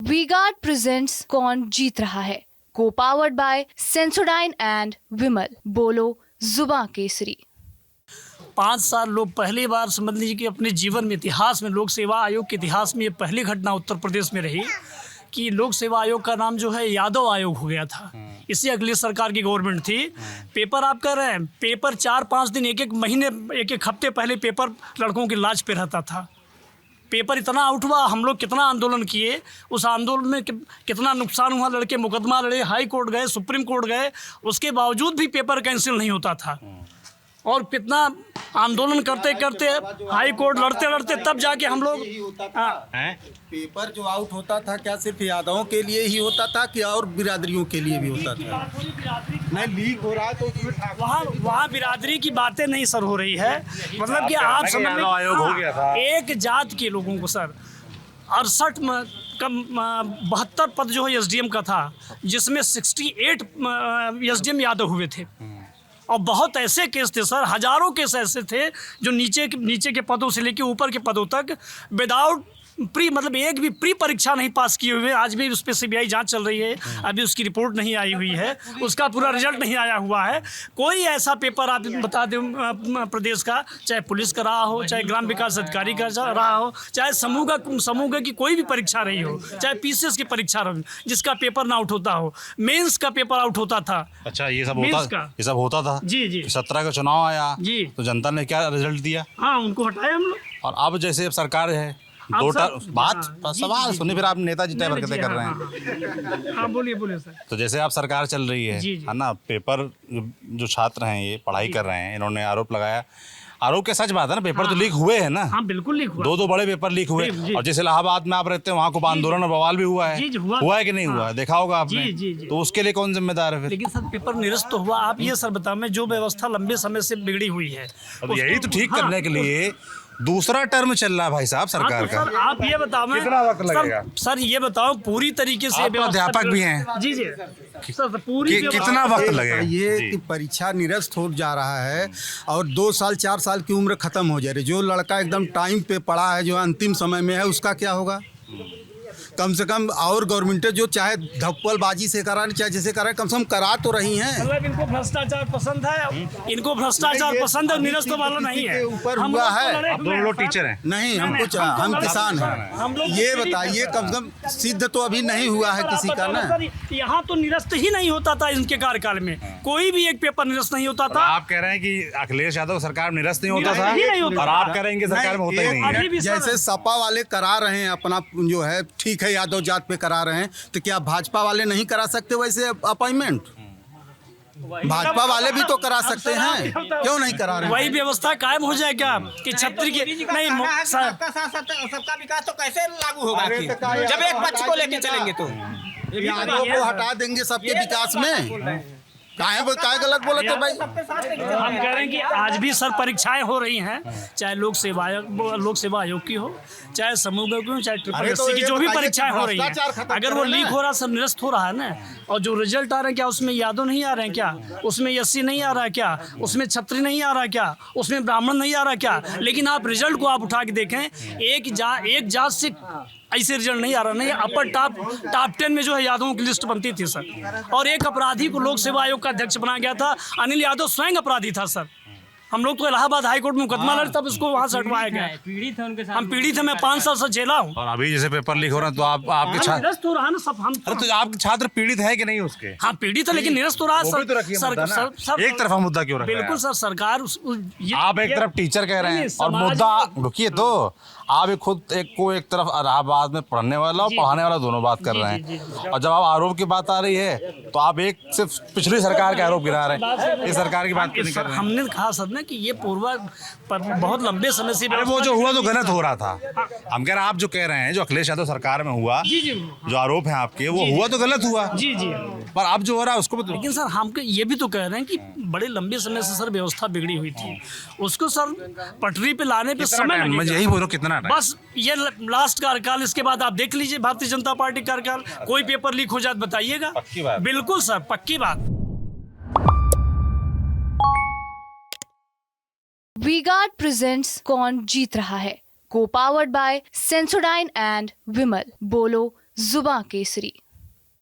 V-Guard presents कौन जीत रहा है, को पावर्ड बाय सेंसोडाइन एंड विमल। बोलो जुबां केसरी। 5 साल लोग पहली बार समझ लीजिए कि अपने जीवन में, इतिहास में, लोक सेवा आयोग के इतिहास में ये पहली घटना उत्तर प्रदेश में रही कि लोक सेवा आयोग का नाम जो है यादव आयोग हो गया था। इससे अगली सरकार की गवर्नमेंट थी। पेपर आप कह रहे हैं, पेपर 4-5 दिन, एक महीने, एक हफ्ते पहले पेपर लड़कों की लाज पे रहता था। पेपर इतना आउट हुआ, हम लोग कितना आंदोलन किए, उस आंदोलन में कितना नुकसान हुआ, लड़के मुकदमा लड़े, हाई कोर्ट गए, सुप्रीम कोर्ट गए, उसके बावजूद भी पेपर कैंसिल नहीं होता था। और कितना आंदोलन करते करते, हाई कोर्ट लड़ते लड़ते, तब जाके हम लोग पेपर जो आउट होता था क्या सिर्फ यादवों के लिए ही होता था कि और बिरादरियों के लिए भी होता था? नहीं, लीक हो रहा है तो वहाँ बिरादरी की बातें नहीं सर हो रही है। मतलब कि आप समझ लो, आयोग हो गया था। एक जात के लोगों को सर 68 72 पद जो है एसडीएम का था, जिसमें 68 एसडीएम यादव हुए थे। और बहुत ऐसे केस थे सर, हजारों केस ऐसे थे जो नीचे के पदों से लेकर ऊपर के पदों तक विदाउट प्री, मतलब एक भी प्री परीक्षा नहीं पास किए हुए, आज भी उस पर सीबीआई जांच चल रही है। अभी उसकी रिपोर्ट नहीं आई हुई है, उसका पूरा रिजल्ट नहीं आया हुआ है। कोई ऐसा पेपर आप बता दें प्रदेश का, चाहे पुलिस का रहा हो, चाहे ग्राम विकास अधिकारी का रहा हो, चाहे समूह की कोई भी परीक्षा रही हो, चाहे पीसीएस की परीक्षा रही, जिसका पेपर ना आउट होता हो। मेंस का पेपर आउट होता था। अच्छा, ये सब होता था। जी 17 का चुनाव आया जी, तो जनता ने क्या रिजल्ट दिया? हाँ, उनको हटाए हम लोग। और अब जैसे अब सरकार है, सवाल सुनिए, फिर आप नेताजी टाइप हरकतें कर रहे हैं। हाँ, बोलिए सर। तो जैसे आप सरकार चल रही है ना, पेपर जो छात्र हैं ये पढ़ाई कर रहे हैं, इन्होंने आरोप लगाया, आरोप के सच बात है ना, पेपर तो लीक हुए हैं ना। हाँ, बिल्कुल लीक हुआ। 2 बड़े पेपर लीक हुए। और जैसे इलाहाबाद में आप रहते हैं, वहाँ को आंदोलन और बवाल भी हुआ है। हुआ है कि नहीं हुआ? देखा होगा आपने। तो उसके लिए कौन जिम्मेदार है फिर? लेकिन सर पेपर निरस्त तो हुआ। आप ये सर बताओ, मैं जो व्यवस्था लंबे समय से बिगड़ी हुई है, यही तो ठीक करने के लिए दूसरा टर्म चल रहा है भाई साहब सरकार का। सर आप ये बताओ, कितना वक्त लगेगा? सर ये बताओ, पूरी तरीके से अध्यापक भी हैं। जी सर, पूरी कितना वक्त लगेगा? ये कि परीक्षा निरस्त हो जा रहा है और 2 साल 4 साल की उम्र खत्म हो जा रही है। जो लड़का एकदम टाइम पे पढ़ा है, जो अंतिम समय में है, उसका क्या होगा? कम से कम और गवर्नमेंटें जो चाहे धप्पलबाजी से कराने, चाहे जैसे कराए, कम से कम करा तो रही हैं। मतलब इनको भ्रष्टाचार पसंद है, इनको भ्रष्टाचार पसंद है, निरस्त वाला नहीं है। ऊपर हुआ है। आप दोनों लोग टीचर हैं? नहीं, हम किसान हैं। ये बताइए, कम से कम सिद्ध तो अभी नहीं हुआ है किसी का ना। यहाँ तो निरस्त ही नहीं होता था इनके कार्यकाल में, कोई भी एक पेपर निरस्त नहीं होता था। आप कह रहे हैं कि अखिलेश यादव सरकार में निरस्त नहीं होता था, और आप कह रहे हैं कि सरकार में होता ही नहीं है। जैसे सपा वाले करा रहे हैं अपना, जो है ठीक है, यादव जात पे करा रहे हैं, तो क्या भाजपा वाले नहीं करा सकते वैसे अपॉइंटमेंट? भाजपा वाले भी तो करा सकते हैं, क्यों नहीं करा रहे हैं? वही व्यवस्था कायम हो जाए क्या कि छत्री के नहीं सबका विकास तो कैसे लागू होगा जब एक पक्ष को लेके चलेंगे तो यादव को हटा देंगे सबके विकास में? काय गलत बोले तो भाई? हम कह रहे हैं कि आज भी सर परीक्षाएं हो रही हैं, चाहे लोक सेवा आयोग की हो, चाहे समूह की हो, चाहे SSC की, जो भी परीक्षाएं हो रही हैं, अगर वो लीक हो रहा, सब निरस्त हो रहा है ना, और जो रिजल्ट आ रहे हैं, क्या उसमें यादव नहीं आ रहे हैं? क्या उसमें SC नहीं आ रहा है? क्या उसमें छत्री नहीं आ रहा है? क्या उसमें ब्राह्मण नहीं आ रहा है? क्या? लेकिन आप रिजल्ट को आप उठा के देखें, एक जात से ऐसे रिजल्ट नहीं आ रहा। नहीं, अपर टॉप 10 में जो है यादवों की लिस्ट बनती थी सर। और एक अपराधी को लोक सेवा आयोग का अध्यक्ष बनाया गया था, अनिल यादव स्वयं अपराधी था सर। हम लोग तो इलाहाबाद हाई कोर्ट में मुकदमा लड़े, तब इसको वहाँ से हटवाया गया। हम पीड़ित हैं, मैं 5 साल से जेला हूँ। और अभी जैसे पेपर लीक हो रहा है तो आपके छात्र निरस्त हो रहा है ना सब। हम तो आपके छात्र पीड़ित है कि नहीं उसके? हाँ, पीड़ित है, लेकिन निरस्त हो रहा है सर। एक तरफा मुद्दा क्यों रखा है? बिल्कुल सर, सरकार आप एक तरफ टीचर कह रहे हैं और मुद्दा, रुकिए तो, आप खुद एक तरफ इलाहाबाद में पढ़ने वाला और पढ़ाने वाला दोनों बात कर रहे हैं। और जब आप आरोप की बात आ रही है तो आप एक सिर्फ पिछली सरकार के आरोप गिरा रहे हैं, इस सरकार की बात नहीं कर रहे हैं। हमने कहा सर ने कि ये बहुत लंबे समय से वो जो हुआ तो गलत हो रहा था। हम कह रहे हैं, आप जो कह रहे हैं, जो अखिलेश यादव सरकार में हुआ, जो आरोप है आपके, वो हुआ तो गलत हुआ। जी पर अब जो हो रहा है उसको भी। लेकिन सर हम ये भी तो कह रहे हैं कि बड़े लंबे समय से सर व्यवस्था बिगड़ी हुई थी, उसको सर पटरी पे लाने पे समय लगेगा। मैं यही बोल रहा हूँ, कितना टाइम? बस ये लास्ट कार्यकाल, इसके बाद आप देख लीजिए भारतीय जनता पार्टी कार्यकाल, कोई पेपर लीक हो जाए बताइएगा। पक्की बात? बिल्कुल सर, पक्की बात। वी-गार्ड प्रेजेंट्स कौन जीत रहा है, को पावर्ड बाय सेंसोडाइन एंड विमल। बोलो जुबां केसरी।